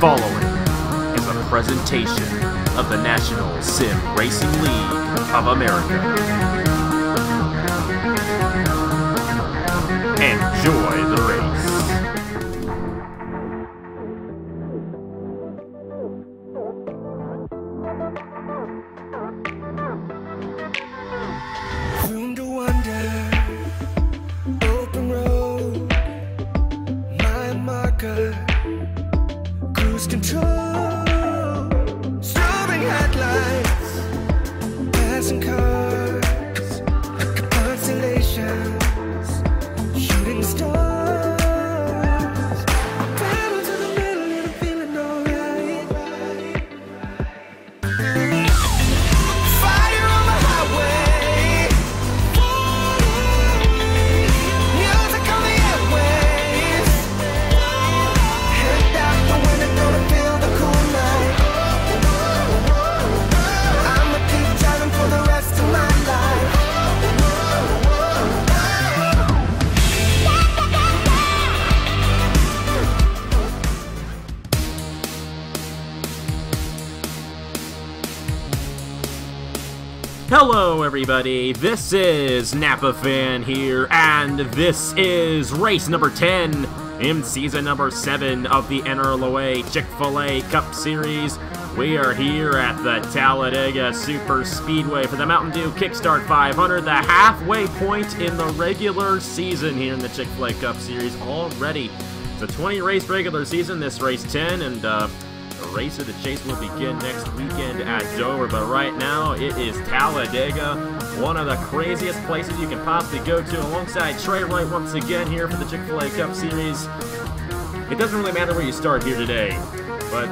following is a presentation of the National Sim Racing League of America. Enjoy the race. Room to wonder, open road, mile marker, cruise control, strobing headlights, passing cars, constellations, shooting stars, pedal to the metal and I'm feeling alright. Fire on the highway, music on the airwaves, head out the window, gonna feel the cool night. I'ma keep driving for the rest of my life. Hello everybody, this is Napa Fan here, and this is race number 10 in season number 7 of the NRLOA Chick-fil-A Cup Series. We are here at the Talladega Super Speedway for the Mountain Dew Kickstart 500, the halfway point in the regular season here in the Chick-fil-A Cup Series already. It's a 20 race regular season, this race 10, and the race of the chase will begin next weekend at Dover, but right now it is Talladega, one of the craziest places you can possibly go to, alongside Trey Wright once again here for the Chick-fil-A Cup Series. It doesn't really matter where you start here today, but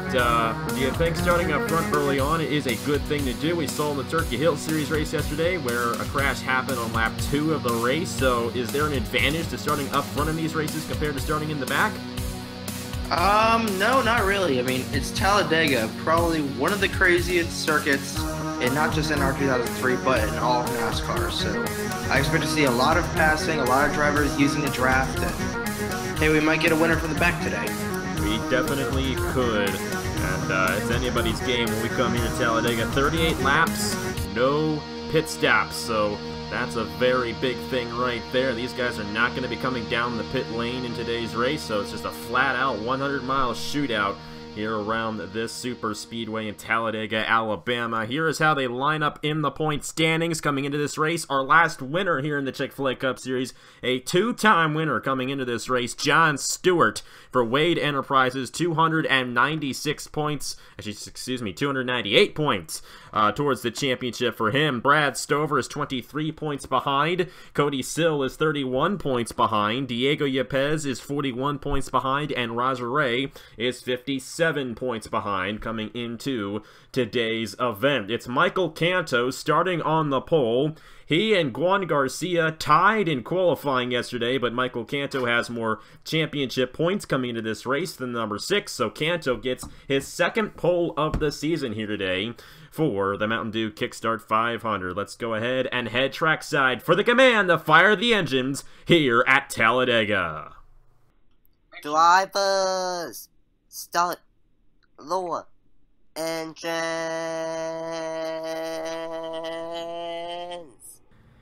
do you think starting up front early on is a good thing to do? We saw the Turkey Hill Series race yesterday where a crash happened on lap 2 of the race, so is there an advantage to starting up front in these races compared to starting in the back? No, not really. I mean, it's Talladega, probably one of the craziest circuits, and not just in R2003, but in all of NASCAR. So I expect to see a lot of passing, a lot of drivers using the draft, and hey, we might get a winner from the back today. We definitely could, and it's anybody's game when we come here to Talladega. 38 laps, no pit stops, so that's a very big thing right there. These guys are not going to be coming down the pit lane in today's race, so it's just a flat-out 100-mile shootout here around this super speedway in Talladega, Alabama. Here is how they line up in the point standings coming into this race. Our last winner here in the Chick-fil-A Cup Series, a two-time winner coming into this race, John Stewart for Wade Enterprises, 296 points, excuse me, 298 points towards the championship for him. Brad Stover is 23 points behind. Cody Sill is 31 points behind. Diego Yepes is 41 points behind, and Roger Ray is 57 points behind coming into today's event. It's Michael Canto starting on the pole. He and Juan Garcia tied in qualifying yesterday, but Michael Canto has more championship points coming into this race than number 6, so Canto gets his second pole of the season here today for the Mountain Dew Kickstart 500. Let's go ahead and head trackside for the command to fire the engines here at Talladega. Drivers, start lower engines.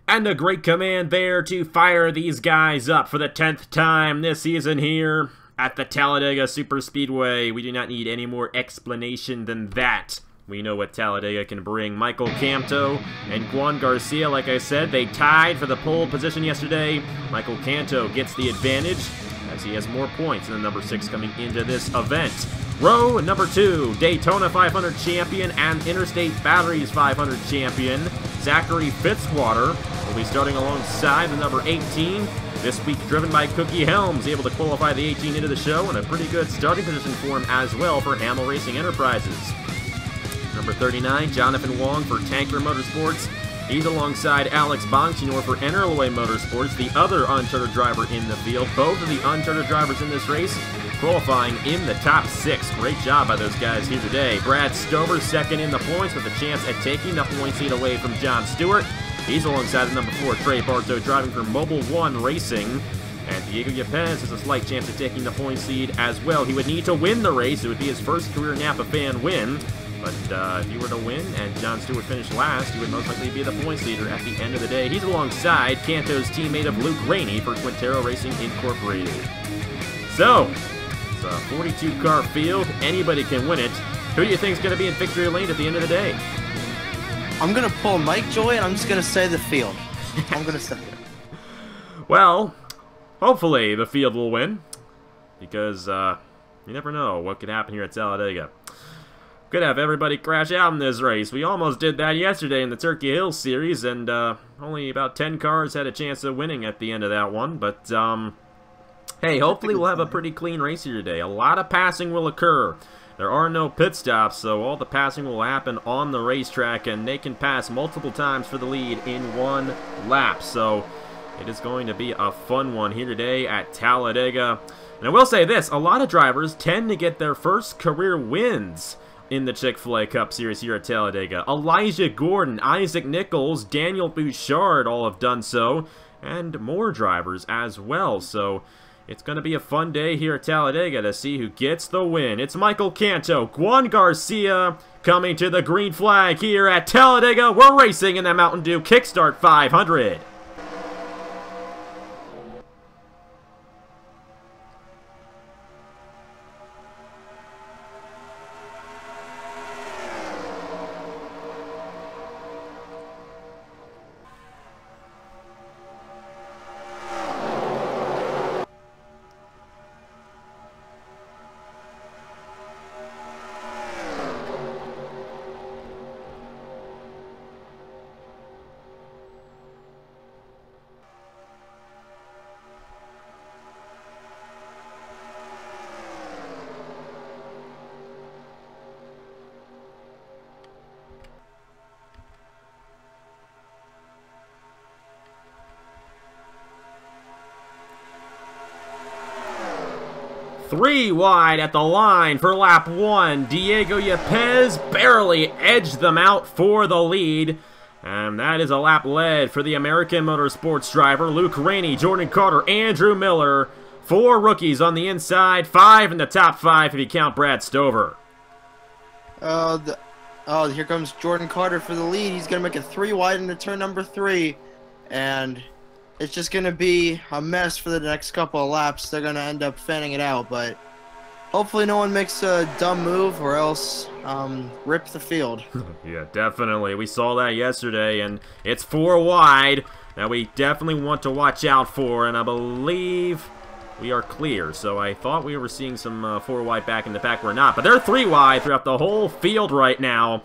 And a great command there to fire these guys up for the 10th time this season here at the Talladega Super Speedway. We do not need any more explanation than that. We know what Talladega can bring. Michael Canto and Juan Garcia, like I said, they tied for the pole position yesterday. Michael Canto gets the advantage as he has more points than the number 6 coming into this event. Row number 2, Daytona 500 champion and Interstate Batteries 500 champion, Zachary Fitzwater, will be starting alongside the number 18. This week driven by Cookie Helms, able to qualify the 18 into the show, and a pretty good starting position for him as well for Hamill Racing Enterprises. Number 39, Jonathan Wong for Tanker Motorsports. He's alongside Alex Bonsignor for NRLOA Motorsports, the other uncharted driver in the field. Both of the uncharted drivers in this race qualifying in the top 6. Great job by those guys here today. Brad Stover second in the points with a chance at taking the point seat away from John Stewart. He's alongside the number 4, Trey Bartow, driving for Mobile One Racing. And Diego Yepes has a slight chance of taking the points lead as well. He would need to win the race. It would be his first career Napa fan win. But if he were to win and John Stewart finished last, he would most likely be the points leader at the end of the day. He's alongside Canto's teammate of Luke Rainey for Quintero Racing Incorporated. So, it's a 42-car field. Anybody can win it. Who do you think is going to be in victory lane at the end of the day? I'm going to pull Mike Joy, and I'm just going to say the field. I'm going to say it. Well, hopefully the field will win, because you never know what could happen here at Talladega. Could have everybody crash out in this race. We almost did that yesterday in the Turkey Hill Series, and only about 10 cars had a chance of winning at the end of that one. But, hey, hopefully we'll have a pretty clean race here today. A lot of passing will occur. There are no pit stops, so all the passing will happen on the racetrack, and they can pass multiple times for the lead in one lap. So it is going to be a fun one here today at Talladega. And I will say this, a lot of drivers tend to get their first career wins in the Chick-fil-A Cup Series here at Talladega. Elijah Gordon, Isaac Nichols, Daniel Bouchard all have done so, and more drivers as well. So it's going to be a fun day here at Talladega to see who gets the win. It's Michael Canto, Juan Garcia coming to the green flag here at Talladega. We're racing in the Mountain Dew Kickstart 500. Three wide at the line for lap one. Diego Yepes barely edged them out for the lead. And that is a lap led for the American Motorsports driver, Luke Rainey, Jordan Carter, Andrew Miller. 4 rookies on the inside, 5 in the top 5 if you count Brad Stover. Here comes Jordan Carter for the lead. He's going to make a 3 wide into turn number 3. And it's just going to be a mess for the next couple of laps. They're going to end up fanning it out, but hopefully no one makes a dumb move or else rip the field. Yeah, definitely. We saw that yesterday, and it's 4 wide that we definitely want to watch out for, and I believe we are clear. So I thought we were seeing some 4 wide back in the back. We're not, but they're 3 wide throughout the whole field right now.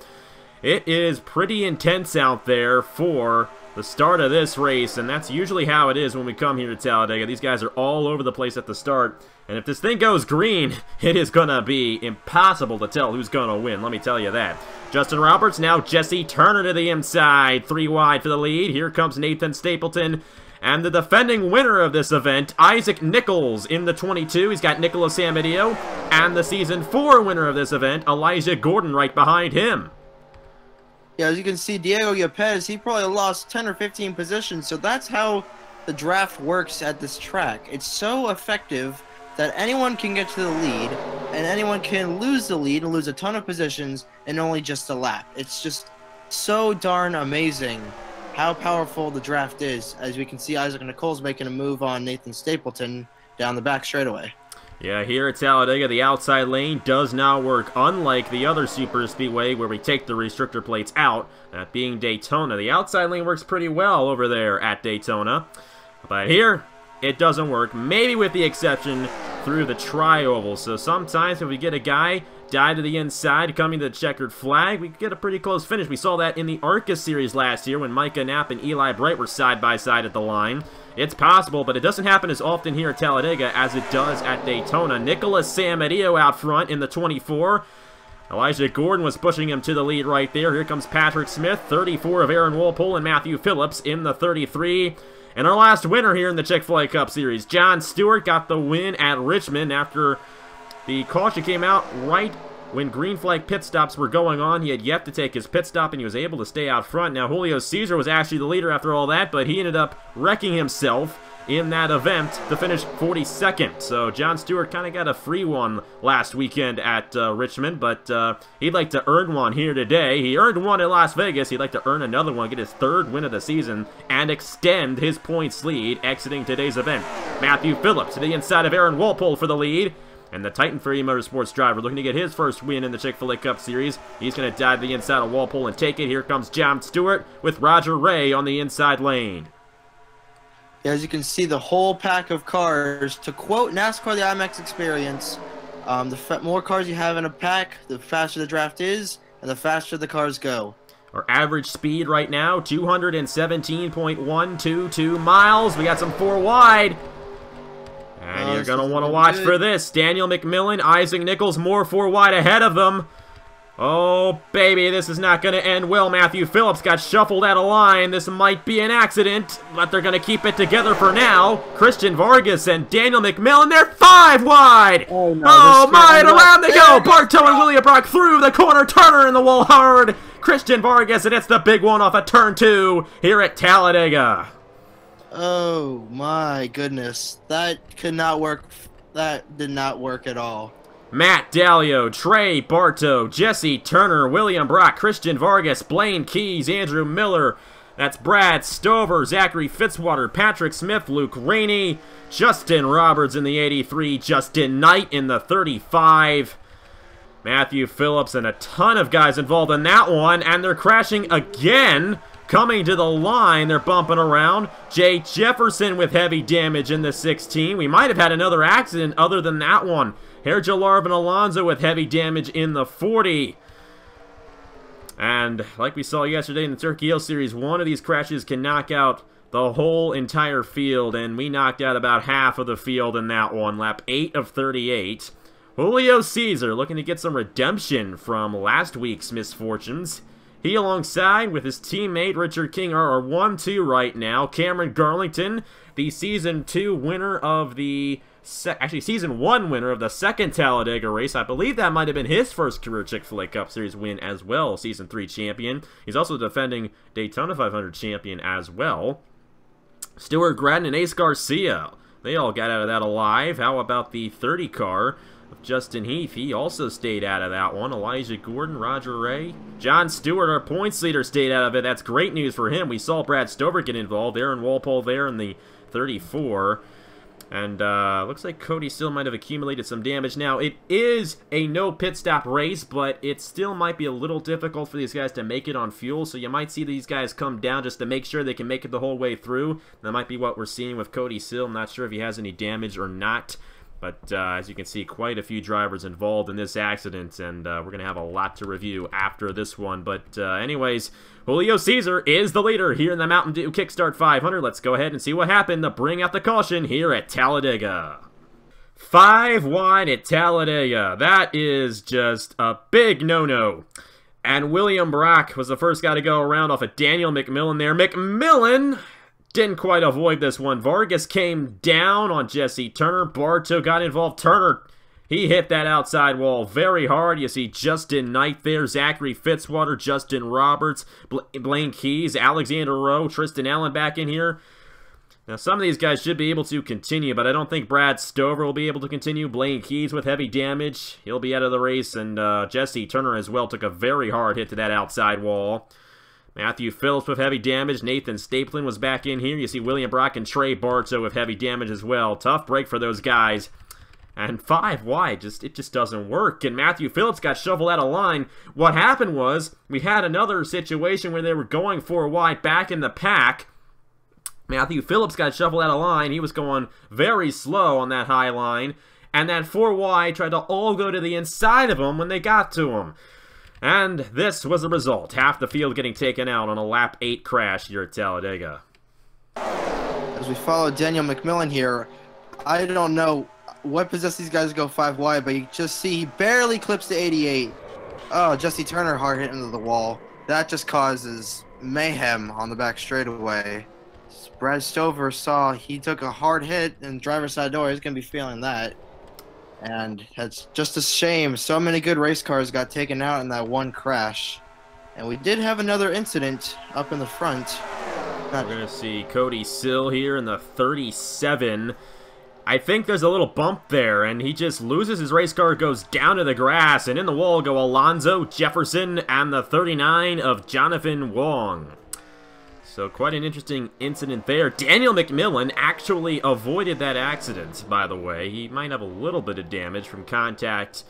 It is pretty intense out there for the start of this race, and that's usually how it is when we come here to Talladega. These guys are all over the place at the start, and if this thing goes green, it is going to be impossible to tell who's going to win, let me tell you that. Justin Roberts, now Jesse Turner to the inside, 3 wide for the lead. Here comes Nathan Stapleton, and the defending winner of this event, Isaac Nichols in the 22. He's got Nicholas Amadio, and the Season 4 winner of this event, Elijah Gordon, right behind him. Yeah, as you can see, Diego Yepes, he probably lost 10 or 15 positions, so that's how the draft works at this track. It's so effective that anyone can get to the lead, and anyone can lose the lead and lose a ton of positions in only just a lap. It's just so darn amazing how powerful the draft is, as we can see Isaac Nichols making a move on Nathan Stapleton down the back straightaway. Yeah, here at Talladega, the outside lane does not work, unlike the other super speedway where we take the restrictor plates out, that being Daytona. The outside lane works pretty well over there at Daytona, but here, it doesn't work, maybe with the exception through the tri-oval. So sometimes if we get a guy dive to the inside coming to the checkered flag, we get a pretty close finish. We saw that in the ARCA series last year when Micah Knapp and Eli Bright were side by side at the line. It's possible, but it doesn't happen as often here at Talladega as it does at Daytona. Nicholas Amadio out front in the 24. Elijah Gordon was pushing him to the lead right there. Here comes Patrick Smith, 34 of Aaron Walpole, and Matthew Phillips in the 33. And our last winner here in the Chick-fil-A Cup Series, John Stewart, got the win at Richmond after the caution came out right when green flag pit stops were going on. He had yet to take his pit stop, and he was able to stay out front. Now, Julio Cesar was actually the leader after all that, but he ended up wrecking himself in that event to finish 42nd. So John Stewart kind of got a free one last weekend at Richmond, but he'd like to earn one here today. He earned one in Las Vegas. He'd like to earn another one, get his 3rd win of the season, and extend his points lead exiting today's event. Matthew Phillips to the inside of Aaron Walpole for the lead. And the Titan Fury Motorsports driver looking to get his first win in the Chick-fil-A Cup Series. He's going to dive to the inside of Walpole and take it. Here comes John Stewart with Roger Ray on the inside lane. As you can see, the whole pack of cars, to quote NASCAR the IMAX experience, the more cars you have in a pack, the faster the draft is, and the faster the cars go. Our average speed right now, 217.122 miles. We got some 4 wide. And you're going to want to watch for this. Daniel McMillan, Isaac Nichols, more 4 wide ahead of them. Oh, baby, this is not going to end well. Matthew Phillips got shuffled out of line. This might be an accident, but they're going to keep it together for now. Christian Vargas and Daniel McMillan, they're 5 wide. Oh, no, my, and around they go. Bartow and William Brock through the corner. Turner in the wall hard. Christian Vargas, and it's the big one off of turn 2 here at Talladega. Oh my goodness, that could not work. That did not work at all. Matt Dalio, Trey Bartow, Jesse Turner, William Brock, Christian Vargas, Blaine Keys, Andrew Miller. That's Brad Stover, Zachary Fitzwater, Patrick Smith, Luke Rainey, Justin Roberts in the 83, Justin Knight in the 35. Matthew Phillips and a ton of guys involved in that one, and they're crashing again. Coming to the line, they're bumping around. Jay Jefferson with heavy damage in the 16. We might have had another accident other than that one. Hergelarvin Alonso with heavy damage in the 40. And like we saw yesterday in the Turkey Hill Series, one of these crashes can knock out the whole entire field, and we knocked out about half of the field in that one. Lap 8 of 38. Julio Caesar looking to get some redemption from last week's misfortunes. He, alongside with his teammate Richard King, are our 1-2 right now. Cameron Garlington, the Season 2 winner of the... Season 1 winner of the second Talladega race. I believe that might have been his first career Chick-fil-A Cup Series win as well. Season 3 champion. He's also defending Daytona 500 champion as well. Stuart Gratton and Ace Garcia. They all got out of that alive. How about the 30 car of Justin Heath? He also stayed out of that one. Elijah Gordon, Roger Ray. John Stewart, our points leader, stayed out of it. That's great news for him. We saw Brad Stover get involved. Aaron Walpole there in the 34. And looks like Cody still might have accumulated some damage. Now, it is a no pit stop race, but it still might be a little difficult for these guys to make it on fuel. So you might see these guys come down just to make sure they can make it the whole way through. That might be what we're seeing with Cody Sill. I'm not sure if he has any damage or not. But as you can see, quite a few drivers involved in this accident, and we're going to have a lot to review after this one. But anyways, Julio Caesar is the leader here in the Mountain Dew Kickstart 500. Let's go ahead and see what happened to bring out the caution here at Talladega. 5 wide at Talladega. That is just a big no-no. And William Brock was the first guy to go around off of Daniel McMillan there. McMillan didn't quite avoid this one. Vargas came down on Jesse Turner. Bartow got involved. Turner, he hit that outside wall very hard. You see Justin Knight there, Zachary Fitzwater, Justin Roberts, Blaine Keys, Alexander Rowe, Tristan Allen back in here. Now, some of these guys should be able to continue, but I don't think Brad Stover will be able to continue. Blaine Keys with heavy damage. He'll be out of the race, and Jesse Turner as well took a very hard hit to that outside wall. Matthew Phillips with heavy damage. Nathan Stapleton was back in here. You see William Brock and Trey Bartow with heavy damage as well. Tough break for those guys. And 5 wide, it just doesn't work. And Matthew Phillips got shoveled out of line. What happened was, we had another situation where they were going 4 wide back in the pack. Matthew Phillips got shoveled out of line. He was going very slow on that high line. And that 4 wide tried to all go to the inside of him when they got to him. And this was the result. Half the field getting taken out on a lap 8 crash here at Talladega. As we follow Daniel McMillan here, I don't know what possessed these guys to go 5 wide, but you just see he barely clips the 88. Oh, Jesse Turner hard hit into the wall. That just causes mayhem on the back straightaway. Brad Stover saw he took a hard hit in the driver's side door. He's going to be feeling that. And it's just a shame. So many good race cars got taken out in that one crash. And we did have another incident up in the front. We're going to see Cody Sill here in the 37. I think there's a little bump there, and he just loses his race car, goes down to the grass, and in the wall go Alonzo Jefferson and the 39 of Jonathan Wong. So quite an interesting incident there. Daniel McMillan actually avoided that accident, by the way. He might have a little bit of damage from contact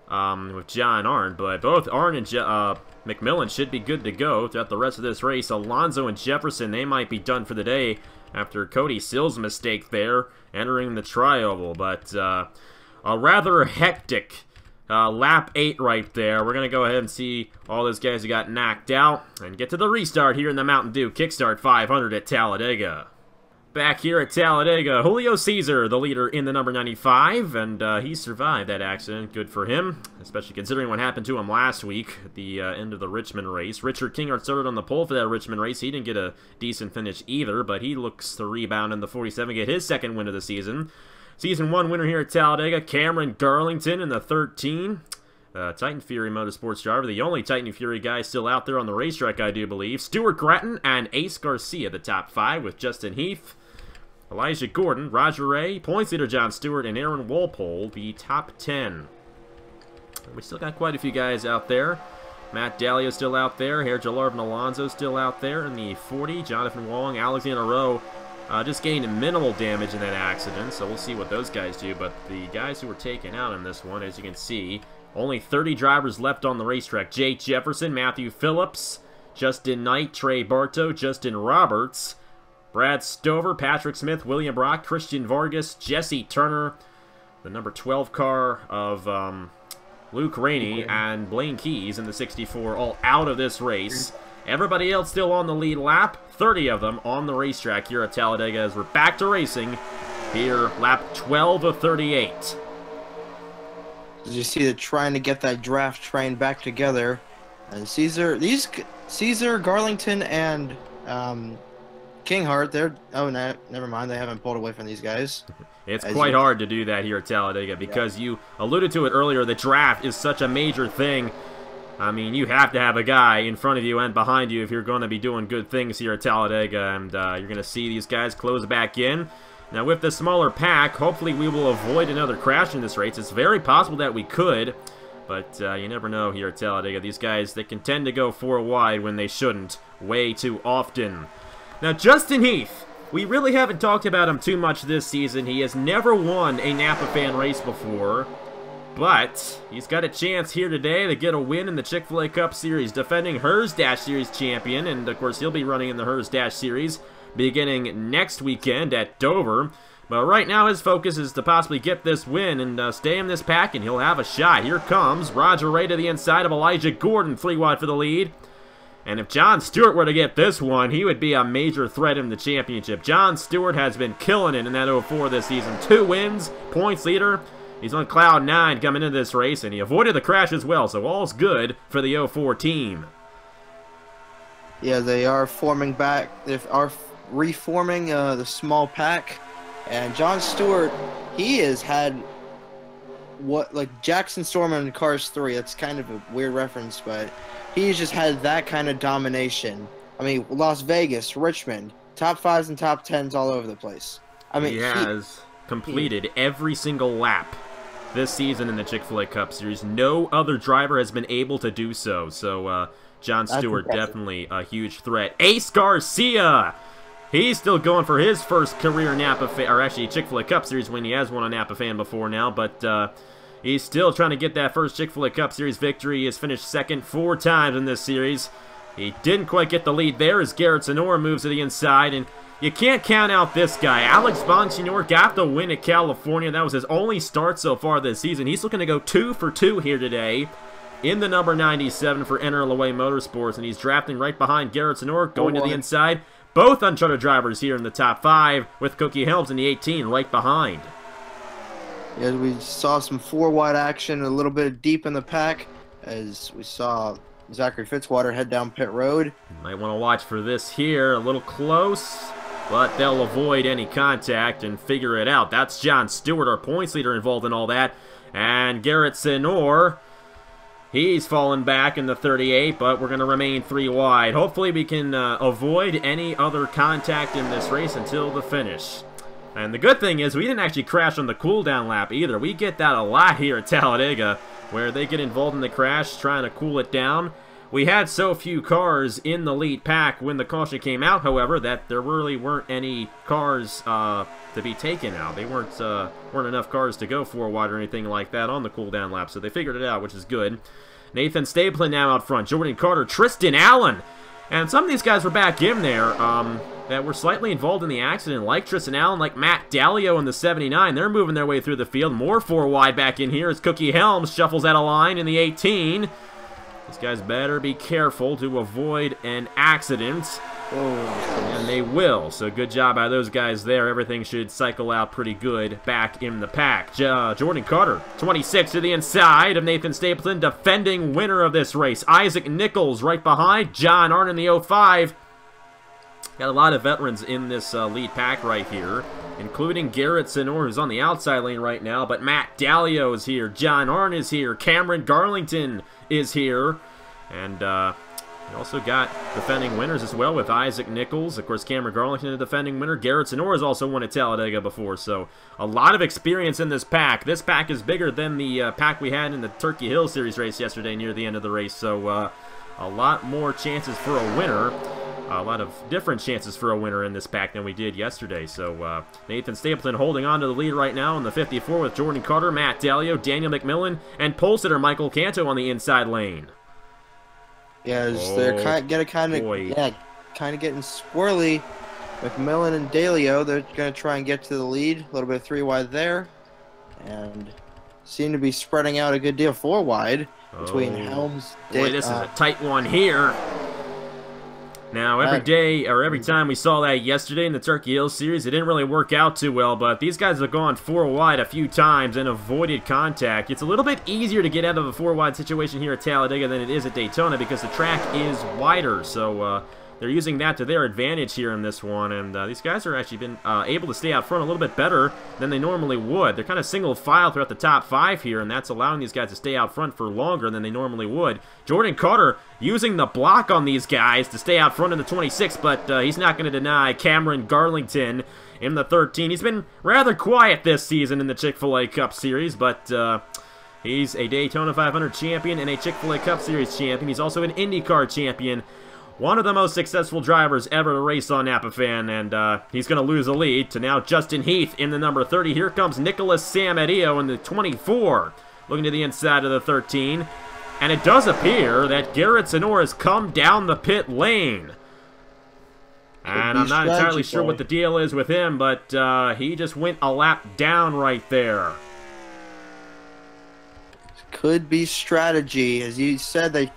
with John Arndt, but both Arndt and McMillan should be good to go throughout the rest of this race. Alonzo and Jefferson, they might be done for the day after Cody Sill's mistake there, entering the tri-oval. But a rather hectic lap 8 right there. We're going to go ahead and see all those guys who got knocked out and get to the restart here in the Mountain Dew Kickstart 500 at Talladega. Back here at Talladega, Julio Cesar, the leader in the number 95, and he survived that accident. Good for him, especially considering what happened to him last week at the end of the Richmond race. Richard Kingart started on the pole for that Richmond race. He didn't get a decent finish either, but he looks to rebound in the 47, get his second win of the season. Season 1 winner here at Talladega, Cameron Garlington in the 13. Titan Fury Motorsports driver, the only Titan Fury guy still out there on the racetrack, I do believe. Stuart Gratton and Ace Garcia, the top 5, with Justin Heath, Elijah Gordon, Roger Ray, points leader John Stewart, and Aaron Walpole, the top 10. We still got quite a few guys out there. Matt Dallio still out there. Herja Larvin Alonso still out there in the 40. Jonathan Wong, Alexander Rowe just gained minimal damage in that accident, so we'll see what those guys do. But the guys who were taken out in this one, as you can see, only 30 drivers left on the racetrack. Jake Jefferson, Matthew Phillips, Justin Knight, Trey Bartow, Justin Roberts, Brad Stover, Patrick Smith, William Brock, Christian Vargas, Jesse Turner, the number 12 car of Luke Rainey, and Blaine Keys in the 64, all out of this race. Everybody else still on the lead lap, 30 of them on the racetrack here at Talladega as we're back to racing here, lap 12 of 38. As you see, they're trying to get that draft train back together. And Caesar, Garlington, and Kinghart, they're... Oh, no, never mind. They haven't pulled away from these guys. It's quite hard to do that here at Talladega because you alluded to it earlier. The draft is such a major thing. I mean, you have to have a guy in front of you and behind you if you're going to be doing good things here at Talladega. And you're going to see these guys close back in. Now, with the smaller pack, hopefully we will avoid another crash in this race. It's very possible that we could, but you never know here at Talladega. These guys, they can tend to go 4 wide when they shouldn't way too often. Now, Justin Heath, we really haven't talked about him too much this season. He has never won a Napa Fan race before, but he's got a chance here today to get a win in the Chick-fil-A Cup Series, defending Hers Dash Series champion, and of course he'll be running in the Hers Dash Series beginning next weekend at Dover. But right now his focus is to possibly get this win and stay in this pack, and he'll have a shot. Here comes Roger Ray to the inside of Elijah Gordon, 3 wide for the lead. And if John Stewart were to get this one, he would be a major threat in the championship. John Stewart has been killing it in that 04 this season. 2 wins, points leader. He's on cloud 9 coming into this race, and he avoided the crash as well, so all's good for the 04 team. Yeah, they are forming back. They are reforming the small pack. And John Stewart, he has had what, like Jackson Storm in Cars 3. That's kind of a weird reference, but he's just had that kind of domination. I mean, Las Vegas, Richmond, top 5s and top 10s all over the place. I mean, he has completed every single lap this season in the Chick-fil-A Cup Series. No other driver has been able to do so. So, John Stewart, definitely a huge threat. Ace Garcia! He's still going for his first career Napa Fan, or actually Chick-fil-A Cup Series win. He has won a Napa Fan before now, but he's still trying to get that first Chick-fil-A Cup Series victory. He has finished second 4 times in this series. He didn't quite get the lead there as Garrett Sonora moves to the inside, and you can't count out this guy. Alex Bonsignor got the win at California. That was his only start so far this season. He's looking to go 2 for 2 here today in the number 97 for NRLOA Motorsports, and he's drafting right behind Garrett Sonora, going to the inside. Both Uncharted drivers here in the top 5, with Cookie Helms in the 18 right behind. Yeah, we saw some 4-wide action, a little bit deep in the pack, as we saw Zachary Fitzwater head down pit road. You might want to watch for this here, a little close, but they'll avoid any contact and figure it out. That's John Stewart, our points leader, involved in all that. And Garrett Sonora, He's fallen back in the 38, but we're going to remain 3 wide. Hopefully we can avoid any other contact in this race until the finish. And the good thing is we didn't actually crash on the cooldown lap either. We get that a lot here at Talladega, where they get involved in the crash trying to cool it down. We had so few cars in the lead pack when the caution came out, however, that there really weren't any cars to be taken out. They weren't enough cars to go 4 wide or anything like that on the cooldown lap, so they figured it out, which is good. Nathan Stapleton now out front, Jordan Carter, Tristan Allen, and some of these guys were back in there that were slightly involved in the accident, like Tristan Allen, like Matt Dallio in the 79. They're moving their way through the field. More 4 wide back in here as Cookie Helms shuffles out of line in the 18. These guys better be careful to avoid an accident. And they will. So good job by those guys there. Everything should cycle out pretty good back in the pack. Jordan Carter, 26 to the inside of Nathan Stapleton, defending winner of this race. Isaac Nichols right behind. John Arndt in the 05. Got a lot of veterans in this lead pack right here, including Garrett Senor, who's on the outside lane right now, but Matt Dallio is here. John Arndt is here. Cameron Garlington is here. And we also got defending winners as well with Isaac Nichols. Of course, Cameron Garlington, a defending winner. Garrett Senor has also won at Talladega before, so a lot of experience in this pack. This pack is bigger than the pack we had in the Turkey Hill Series race yesterday near the end of the race, so a lot more chances for a winner. A lot of different chances for a winner in this pack than we did yesterday. So Nathan Stapleton holding on to the lead right now in the 54 with Jordan Carter, Matt Dallio, Daniel McMillan, and pole sitter Michael Canto on the inside lane. Yeah, they're kind of getting squirrely. McMillan and Dallio, they're going to try and get to the lead. A little bit of 3 wide there. And seem to be spreading out a good deal 4 wide between Helms. Boy, this is a tight one here. Now, every time we saw that yesterday in the Turkey Hill Series, it didn't really work out too well, but these guys have gone 4 wide a few times and avoided contact. It's a little bit easier to get out of a 4 wide situation here at Talladega than it is at Daytona because the track is wider, so they're using that to their advantage here in this one, and these guys are actually been able to stay out front a little bit better than they normally would. They're kind of single file throughout the top 5 here, and that's allowing these guys to stay out front for longer than they normally would. Jordan Carter using the block on these guys to stay out front in the 26, but he's not going to deny Cameron Garlington in the 13. He's been rather quiet this season in the Chick-fil-A Cup Series, but he's a Daytona 500 champion and a Chick-fil-A Cup Series champion. He's also an IndyCar champion. One of the most successful drivers ever to race on Napa Fan, and he's going to lose the lead to now Justin Heath in the number 30. Here comes Nicholas Samadio in the 24, looking to the inside of the 13. And it does appear that Garrett Senor has come down the pit lane. And I'm not entirely sure what the deal is with him, but he just went a lap down right there. Could be strategy. As you said, they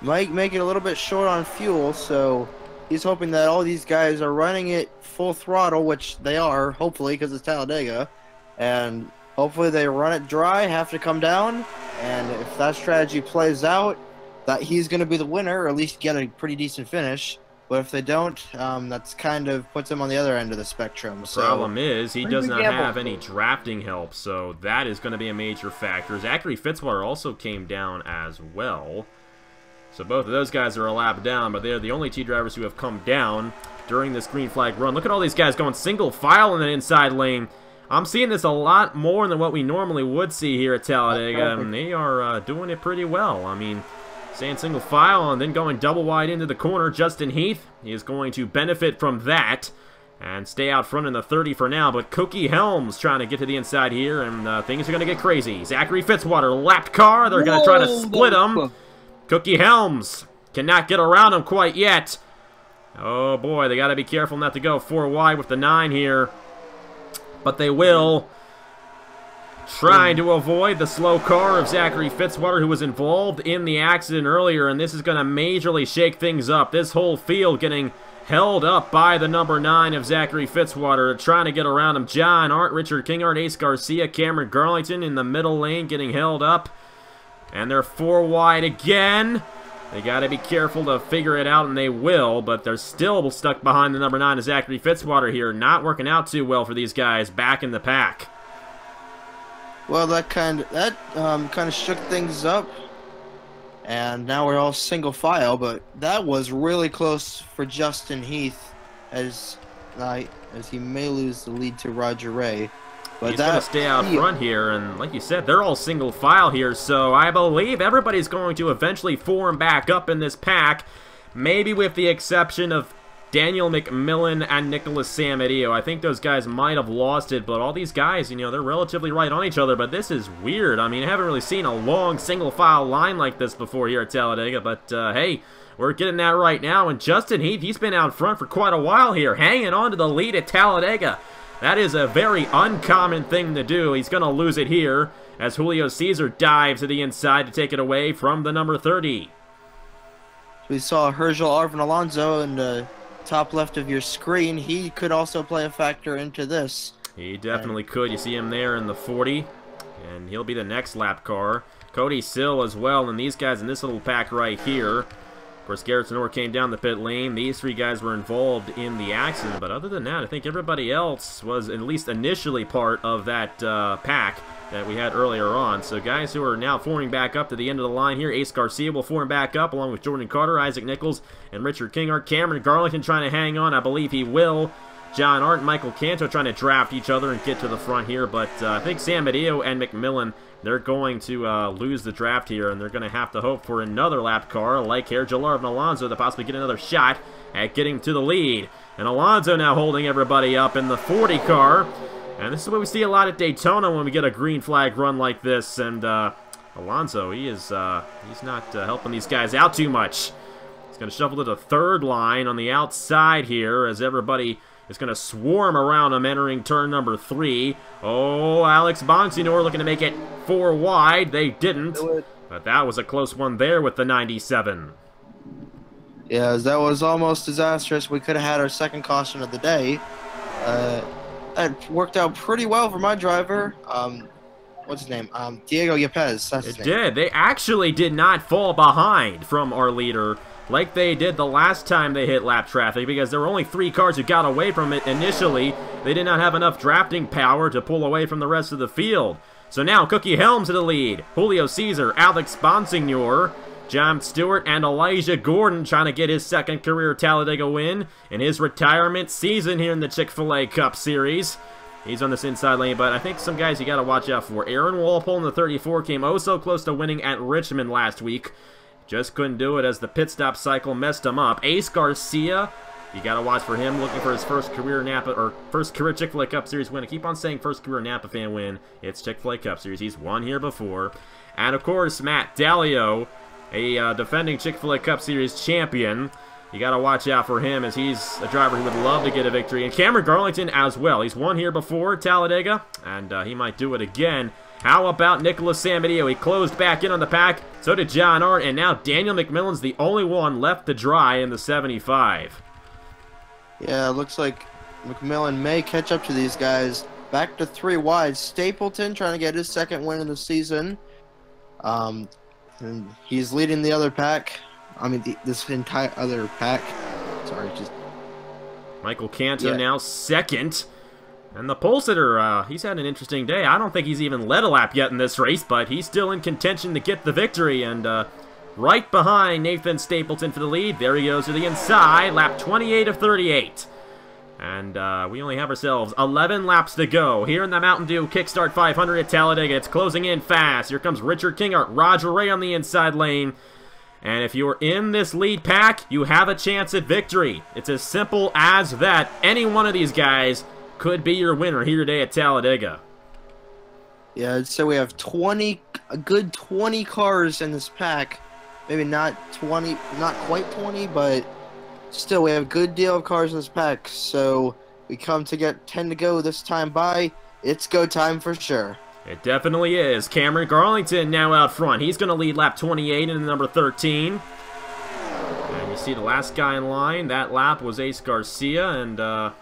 might make it a little bit short on fuel, so he's hoping that all these guys are running it full throttle, which they are, hopefully, because it's Talladega, and hopefully they run it dry, have to come down, and if that strategy plays out, that he's going to be the winner, or at least get a pretty decent finish. But if they don't, that's kind of puts him on the other end of the spectrum. The problem is he does not have any drafting help, so that is going to be a major factor. Zachary Fitzwater also came down as well. So both of those guys are a lap down, but they're the only 2 drivers who have come down during this green flag run. Look at all these guys going single file in the inside lane. I'm seeing this a lot more than what we normally would see here at Talladega, and they are doing it pretty well. I mean, staying single file and then going double wide into the corner. Justin Heath is going to benefit from that and stay out front in the 30 for now, but Cookie Helms trying to get to the inside here, and things are going to get crazy. Zachary Fitzwater, lapped car. They're going to try to split him. Cookie Helms cannot get around him quite yet. Oh boy, they got to be careful not to go 4 wide with the 9 here. But they will. Trying to avoid the slow car of Zachary Fitzwater, who was involved in the accident earlier, and this is going to majorly shake things up. This whole field getting held up by the number 9 of Zachary Fitzwater, trying to get around him. John Arndt, Richard Kingard, Ace Garcia, Cameron Garlington in the middle lane getting held up. And they're 4 wide again. They got to be careful to figure it out, and they will, but they're still stuck behind the number 9 of Zachary Fitzwater here. Not working out too well for these guys back in the pack. Well, that kind of shook things up. And now we're all single file, but that was really close for Justin Heath, as he may lose the lead to Roger Ray. But he's going to stay out front here, and like you said, they're all single file here, so I believe everybody's going to eventually form back up in this pack, maybe with the exception of Daniel McMillan and Nicholas Samadillo. I think those guys might have lost it, but all these guys, you know, they're relatively right on each other, but this is weird. I mean, I haven't really seen a long single-file line like this before here at Talladega, but hey, we're getting that right now, and Justin Heath, he's been out front for quite a while here, hanging on to the lead at Talladega. That is a very uncommon thing to do. He's going to lose it here as Julio Cesar dives to the inside to take it away from the number 30. We saw Herschel Arvin Alonso in the top left of your screen. He could also play a factor into this. He definitely could. You see him there in the 40, and he'll be the next lap car. Cody Sill as well, and these guys in this little pack right here. Of course, Garrett Sonor came down the pit lane. These three guys were involved in the accident, but other than that, I think everybody else was at least initially part of that pack that we had earlier on. So guys who are now forming back up to the end of the line here. Ace Garcia will form back up along with Jordan Carter, Isaac Nichols, and Richard Kingart. Cameron Garlington trying to hang on. I believe he will. John Art and Michael Canto trying to draft each other and get to the front here, but I think Samadillo and McMillan, they're going to lose the draft here, and they're going to have to hope for another lap car like Herschel Arvin Alonso to possibly get another shot at getting to the lead. And Alonso now holding everybody up in the 40 car. And this is what we see a lot at Daytona when we get a green flag run like this. And Alonso, he's not helping these guys out too much. He's going to shuffle to the third line on the outside here as everybody is going to swarm around him entering turn number 3. Oh, Alex Bonsignor looking to make it 4 wide. They didn't. But that was a close one there with the 97. Yeah, that was almost disastrous. We could have had our second caution of the day. That worked out pretty well for my driver. What's his name? Diego Yepes. That's his name. It did. They actually did not fall behind from our leader like they did the last time they hit lap traffic, because there were only 3 cars who got away from it initially. They did not have enough drafting power to pull away from the rest of the field. So now Cookie Helms to the lead. Julio Cesar, Alex Bonsignor, John Stewart, and Elijah Gordon trying to get his second career Talladega win in his retirement season here in the Chick-fil-A Cup Series. He's on this inside lane, but I think some guys you got to watch out for. Aaron Walpole in the 34 came oh so close to winning at Richmond last week. Just couldn't do it as the pit stop cycle messed him up. Ace Garcia, you got to watch for him, looking for his first career Napa, or first career Chick-fil-A Cup Series win. I keep on saying first career Napa fan win. It's Chick-fil-A Cup Series. He's won here before. And of course, Matt Dalio, a defending Chick-fil-A Cup Series champion. You got to watch out for him as he's a driver who would love to get a victory. And Cameron Garlington as well. He's won here before, Talladega, and he might do it again. How about Nicholas Samadillo? He closed back in on the pack. So did John Art, and now Daniel McMillan's the only one left to dry in the 75. Yeah, it looks like McMillan may catch up to these guys. Back to 3 wide. Stapleton trying to get his second win of the season. And he's leading the other pack. I mean, this entire other pack. Sorry, just... Michael Canto now second. And the pole sitter, he's had an interesting day. I don't think he's even led a lap yet in this race, but he's still in contention to get the victory. And right behind Nathan Stapleton for the lead. There he goes to the inside, lap 28 of 38. And we only have ourselves 11 laps to go here in the Mountain Dew Kickstart 500 at Talladega. It's closing in fast. Here comes Richard Kingart, Roger Ray on the inside lane. And if you're in this lead pack, you have a chance at victory. It's as simple as that. Any one of these guys could be your winner here today at Talladega. Yeah, so we have a good 20 cars in this pack. Maybe not 20, not quite 20, but still we have a good deal of cars in this pack. So we come to get 10 to go this time by. It's go time for sure. It definitely is. Cameron Garlington now out front. He's going to lead lap 28 in the number 13. And you see the last guy in line. That lap was Ace Garcia, and that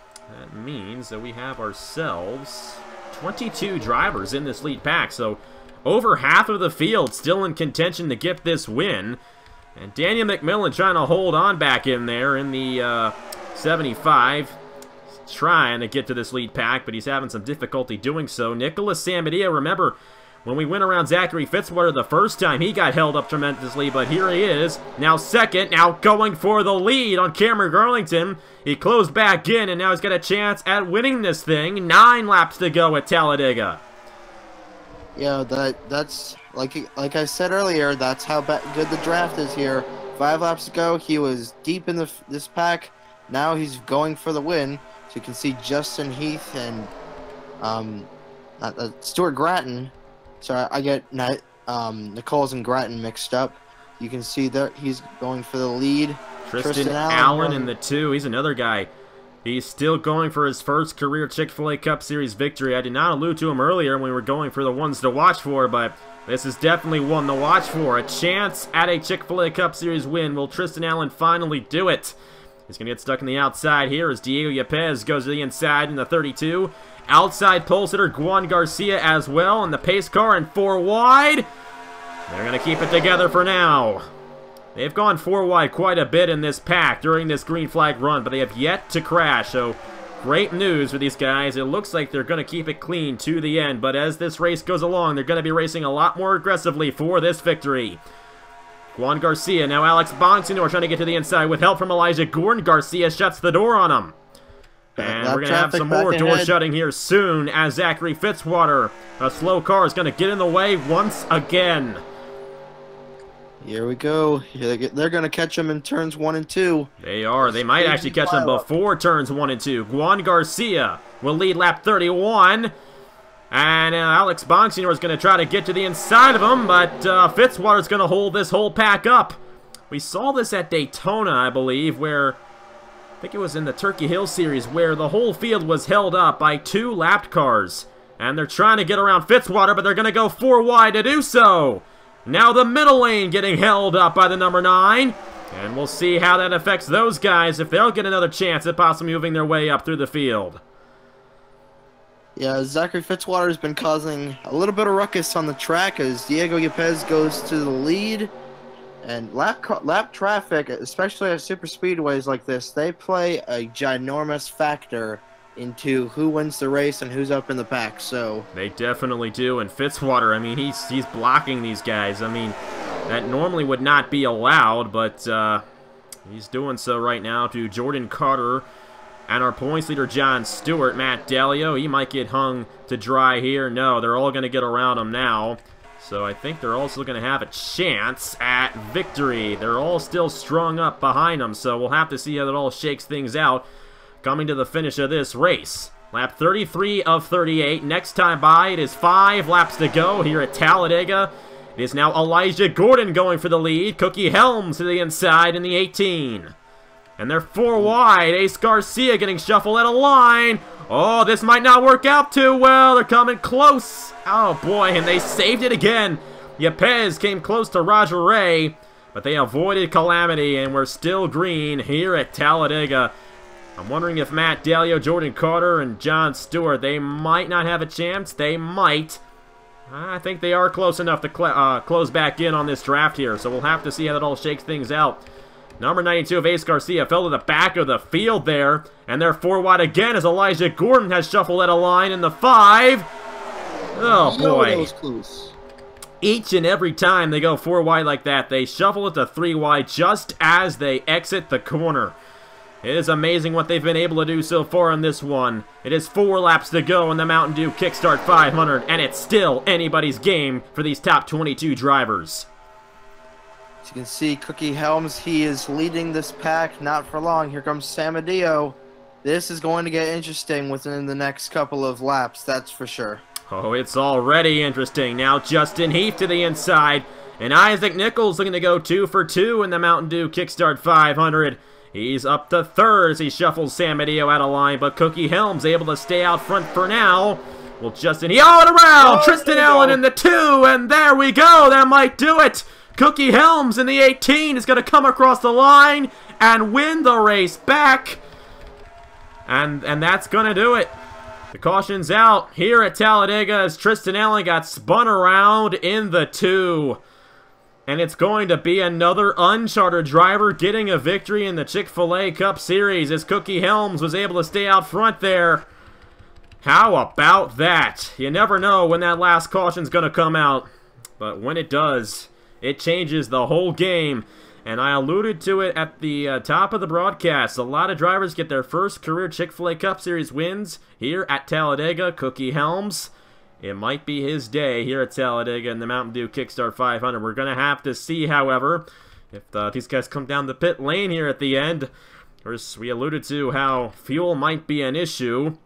means that we have ourselves 22 drivers in this lead pack. So over half of the field still in contention to get this win. And Daniel McMillan trying to hold on back in there in the 75. Trying to get to this lead pack, but he's having some difficulty doing so. Nicholas Samadillo, remember, When we went around Zachary Fitzwater the first time, he got held up tremendously, but here he is. Now second, now going for the lead on Cameron Garlington. He closed back in, and now he's got a chance at winning this thing. 9 laps to go at Talladega. Yeah, that's like I said earlier, that's how good the draft is here. 5 laps ago, he was deep in this pack. Now he's going for the win. So you can see Justin Heath and Stuart Gratton. Sorry, I get Nichols and Gratton mixed up. You can see that he's going for the lead. Tristan Allen in the 2. He's another guy. He's still going for his first career Chick-fil-A Cup Series victory. I did not allude to him earlier when we were going for the ones to watch for, but this is definitely one to watch for. A chance at a Chick-fil-A Cup Series win. Will Tristan Allen finally do it? He's going to get stuck in the outside here as Diego Yepez goes to the inside in the 32. Outside pole sitter Juan Garcia as well in the pace car and 4 wide. They're going to keep it together for now. They've gone 4 wide quite a bit in this pack during this green flag run, but they have yet to crash, so great news for these guys. It looks like they're going to keep it clean to the end, but as this race goes along, they're going to be racing a lot more aggressively for this victory. Juan Garcia, now Alex Bonsignor trying to get to the inside with help from Elijah Gordon. Garcia shuts the door on him. And we're going to have some more door shutting here soon as Zachary Fitzwater, a slow car, is going to get in the way once again. Here we go. They're going to catch him in turns 1 and 2. They are. They might actually catch them before turns 1 and 2. Juan Garcia will lead lap 31. And Alex Bonsignor is going to try to get to the inside of him, but Fitzwater is going to hold this whole pack up. We saw this at Daytona, I believe, where I think it was in the Turkey Hill Series, where the whole field was held up by 2 lapped cars. And they're trying to get around Fitzwater, but they're going to go 4 wide to do so. Now the middle lane getting held up by the number 9. And we'll see how that affects those guys, if they'll get another chance at possibly moving their way up through the field. Yeah, Zachary Fitzwater has been causing a little bit of ruckus on the track as Diego Yepez goes to the lead. And lap traffic, especially at super speedways like this, they play a ginormous factor into who wins the race and who's up in the pack. So they definitely do. And Fitzwater, I mean, he's blocking these guys. I mean, that normally would not be allowed, but he's doing so right now to Jordan Carter and our points leader John Stewart. Matt Delio, he might get hung to dry here. No, they're all going to get around him now. So I think they're also going to have a chance at victory. They're all still strung up behind them, so we'll have to see how that all shakes things out coming to the finish of this race. Lap 33 of 38. Next time by, it is 5 laps to go here at Talladega. It is now Elijah Gordon going for the lead. Cookie Helms to the inside in the 18. And they're 4 wide. Ace Garcia getting shuffled at a line. Oh, this might not work out too well. They're coming close. Oh, boy, and they saved it again. Yepez came close to Roger Ray, but they avoided calamity, and we're still green here at Talladega. I'm wondering if Matt Delio, Jordan Carter, and John Stewart, they might not have a chance. They might. I think they are close enough to close back in on this draft here, so we'll have to see how that all shakes things out. Number 92 of Ace Garcia fell to the back of the field there, and they're 4 wide again as Elijah Gordon has shuffled at a line in the 5. Oh, boy. That was close. Each and every time they go 4 wide like that, they shuffle it to 3 wide just as they exit the corner. It is amazing what they've been able to do so far in this one. It is 4 laps to go in the Mountain Dew Kickstart 500, and it's still anybody's game for these top 22 drivers. As you can see, Cookie Helms, he is leading this pack. Not for long. Here comes Samadeo. This is going to get interesting within the next couple of laps, that's for sure. Oh, it's already interesting. Now Justin Heath to the inside, and Isaac Nichols looking to go 2 for 2 in the Mountain Dew Kickstart 500. He's up to 3rd as he shuffles Samadeo out of line, but Cookie Helms able to stay out front for now. Well, Justin Heath, and around! Tristan Allen in the 2, and there we go! That might do it! Cookie Helms in the 18 is going to come across the line and win the race back. And that's going to do it. The caution's out here at Talladega as Tristan Allen got spun around in the 2. And it's going to be another uncharted driver getting a victory in the Chick-fil-A Cup Series as Cookie Helms was able to stay out front there. How about that? You never know when that last caution's going to come out, but when it does, it changes the whole game. And I alluded to it at the top of the broadcast. A lot of drivers get their first career Chick-fil-A Cup Series wins here at Talladega. Cookie Helms, it might be his day here at Talladega in the Mountain Dew Kickstart 500. We're going to have to see, however, if these guys come down the pit lane here at the end. First, we alluded to how fuel might be an issue.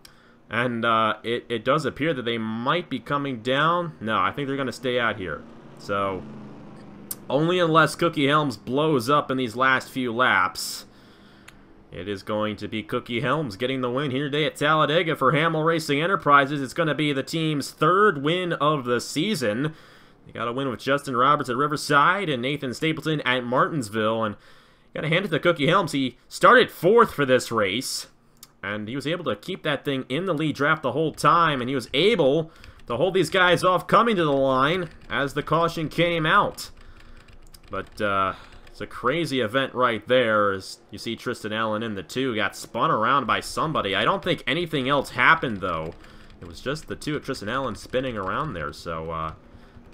And it does appear that they might be coming down. No, I think they're going to stay out here. So, only unless Cookie Helms blows up in these last few laps, it is going to be Cookie Helms getting the win here today at Talladega for Hamill Racing Enterprises. It's going to be the team's third win of the season. They got a win with Justin Roberts at Riverside and Nathan Stapleton at Martinsville. And got to hand it to Cookie Helms. He started 4th for this race. And he was able to keep that thing in the lead draft the whole time. And he was able to hold these guys off coming to the line as the caution came out. But it's a crazy event right there. As you see Tristan Allen in the 2 got spun around by somebody. I don't think anything else happened, though. It was just the 2 of Tristan Allen spinning around there. So,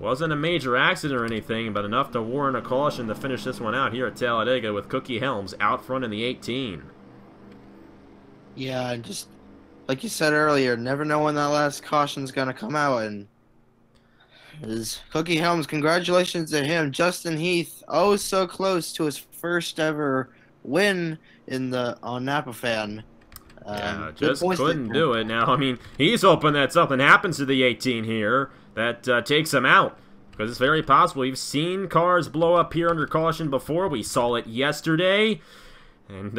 wasn't a major accident or anything, but enough to warrant a caution to finish this one out here at Talladega with Cookie Helms out front in the 18. Yeah, and just like you said earlier, never know when that last caution's going to come out. And is Cookie Helms, congratulations to him. Justin Heath, oh so close to his first ever win on Napa Fan. Yeah, just couldn't do it. Now, I mean, he's hoping that something happens to the 18 here that takes him out. Because it's very possible. We've seen cars blow up here under caution before. We saw it yesterday. And,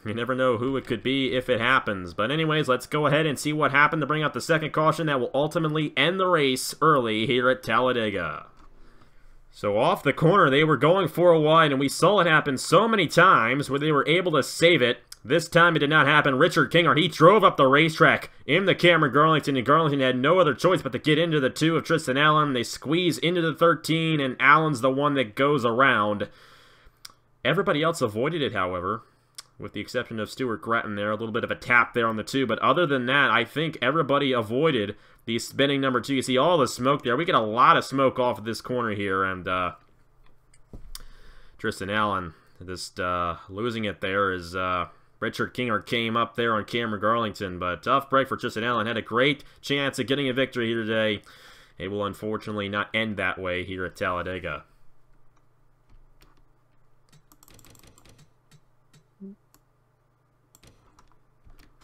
you never know who it could be if it happens. But anyways, let's go ahead and see what happened to bring out the second caution that will ultimately end the race early here at Talladega. So off the corner, they were going for a wide, and we saw it happen so many times where they were able to save it. This time it did not happen. Richard Kinghart, he drove up the racetrack into Cameron Garlington, and Garlington had no other choice but to get into the 2 of Tristan Allen. They squeeze into the 13, and Allen's the one that goes around. Everybody else avoided it, however, with the exception of Stuart Gratton there. A little bit of a tap there on the 2. But other than that, I think everybody avoided the spinning number 2. You see all the smoke there. We get a lot of smoke off of this corner here. And Tristan Allen just losing it there as Richard Kinghart came up there on Cameron Garlington. But tough break for Tristan Allen. Had a great chance of getting a victory here today. It will unfortunately not end that way here at Talladega.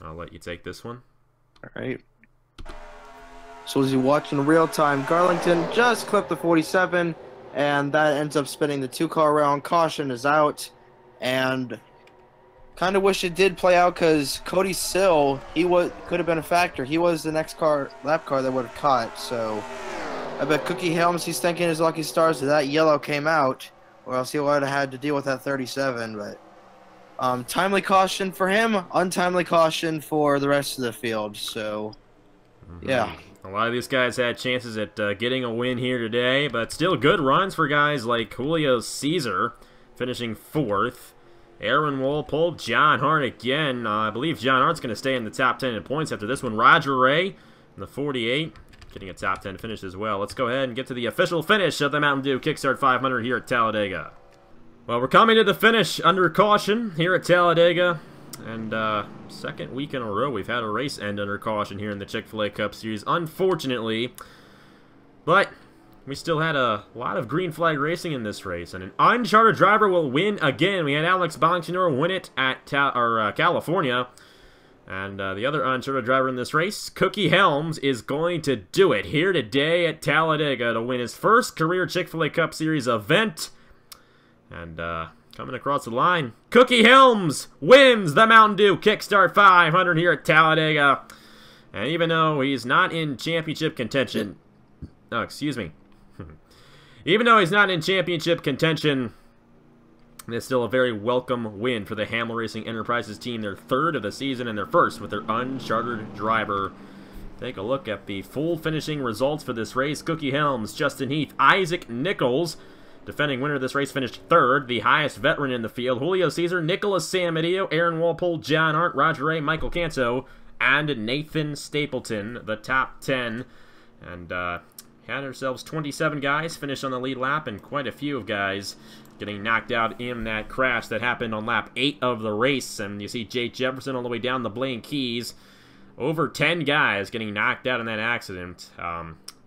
I'll let you take this one. All right. So as you watch in real time, Garlington just clipped the 47, and that ends up spinning the 2-car round. Caution is out, and kind of wish it did play out because Cody Sill, could have been a factor. He was the next lap car that would have caught. So I bet Cookie Helms, he's thanking his lucky stars that yellow came out, or else he would have had to deal with that 37. But timely caution for him, untimely caution for the rest of the field. So, yeah. A lot of these guys had chances at getting a win here today, but still good runs for guys like Julio Caesar, finishing 4th. Aaron Wolpold, John Hart again. I believe John Hart's going to stay in the top 10 in points after this one. Roger Ray in the 48, getting a top 10 finish as well. Let's go ahead and get to the official finish of the Mountain Dew Kickstart 500 here at Talladega. Well, we're coming to the finish under caution here at Talladega. And second week in a row we've had a race end under caution here in the Chick-fil-A Cup Series, unfortunately. But we still had a lot of green flag racing in this race. And an uncharted driver will win again. We had Alex Bonsignor win it at California. And the other uncharted driver in this race, Cookie Helms, is going to do it here today at Talladega to win his first career Chick-fil-A Cup Series event. And coming across the line, Cookie Helms wins the Mountain Dew Kickstart 500 here at Talladega. And even though he's not in championship contention, even though he's not in championship contention, it's still a very welcome win for the Hamill Racing Enterprises team. Their 3rd of the season and their 1st with their uncharted driver. Take a look at the full finishing results for this race. Cookie Helms, Justin Heath, Isaac Nichols, defending winner of this race, finished 3rd, the highest veteran in the field. Julio Caesar, Nicholas Samedillo, Aaron Walpole, John Hart, Roger Ray, Michael Canto, and Nathan Stapleton, the top 10. And had ourselves 27 guys finish on the lead lap, and quite a few of guys getting knocked out in that crash that happened on lap 8 of the race. And you see Jake Jefferson all the way down the Blaine Keys. Over 10 guys getting knocked out in that accident.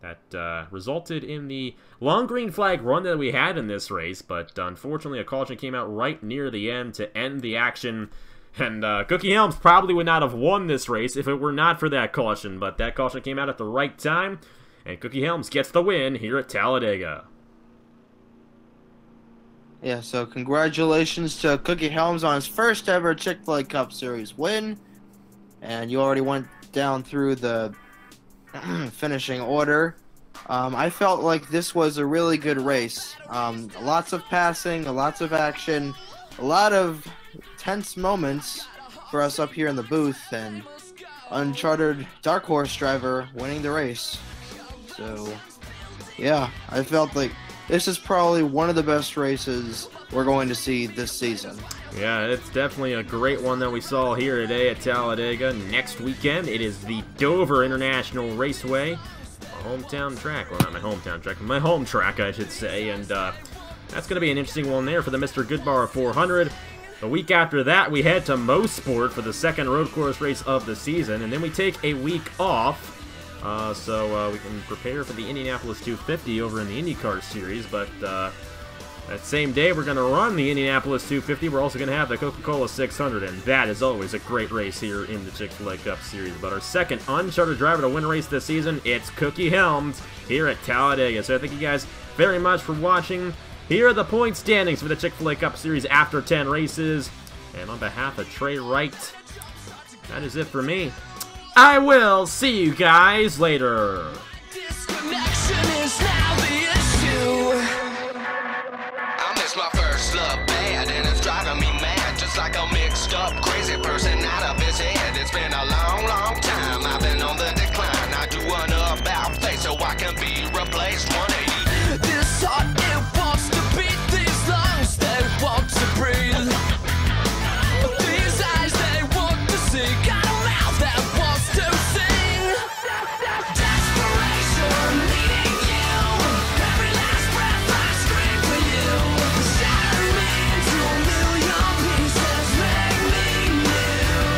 That resulted in the long green flag run that we had in this race, but unfortunately a caution came out right near the end to end the action. And Cookie Helms probably would not have won this race if it were not for that caution, but that caution came out at the right time, and Cookie Helms gets the win here at Talladega. Yeah, so congratulations to Cookie Helms on his first ever Chick-fil-A Cup Series win. And you already went down through the finishing order. I felt like this was a really good race. Lots of passing, lots of action, a lot of tense moments for us up here in the booth, and uncharted dark horse driver winning the race. So, yeah, I felt like this is probably one of the best races we're going to see this season. Yeah, it's definitely a great one that we saw here today at Talladega. Next weekend, it is the Dover International Raceway, my hometown track. Well, not my hometown track, but my home track, I should say. And that's going to be an interesting one there for the Mr. Goodbar 400. The week after that, we head to Mosport for the second road course race of the season. And then we take a week off. So we can prepare for the Indianapolis 250 over in the IndyCar Series, but that same day we're going to run the Indianapolis 250. We're also going to have the Coca-Cola 600, and that is always a great race here in the Chick-fil-A Cup Series. But our second uncharted driver to win a race this season, it's Cookie Helms here at Talladega. So thank you guys very much for watching. Here are the point standings for the Chick-fil-A Cup Series after 10 races. And on behalf of Trey Wright, that is it for me. I will see you guys later. Disconnection is now the issue. I miss my first love bad, and it's driving me mad, just like a mixed up crazy person out of his head. It's been a long, long time. I've been on the decline. I do an about face so I can be replaced 180. This heart, it wants to beat. These lungs, they want to breathe. These eyes, they want to see. Got a mouth that wants to sing. Desperation leading you. Every last breath I scream for you. Shatter me into a million pieces. Make me new.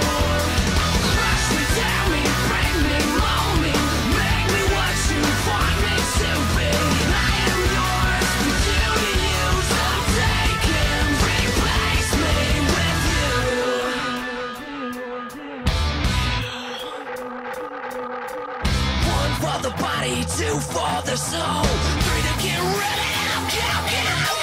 Crush me, tear me, break me, mold me. Make me what you want me to be. I am yours, but you to use. So take him, replace me with you. One for the body, two for the soul, three to get rid of. Count.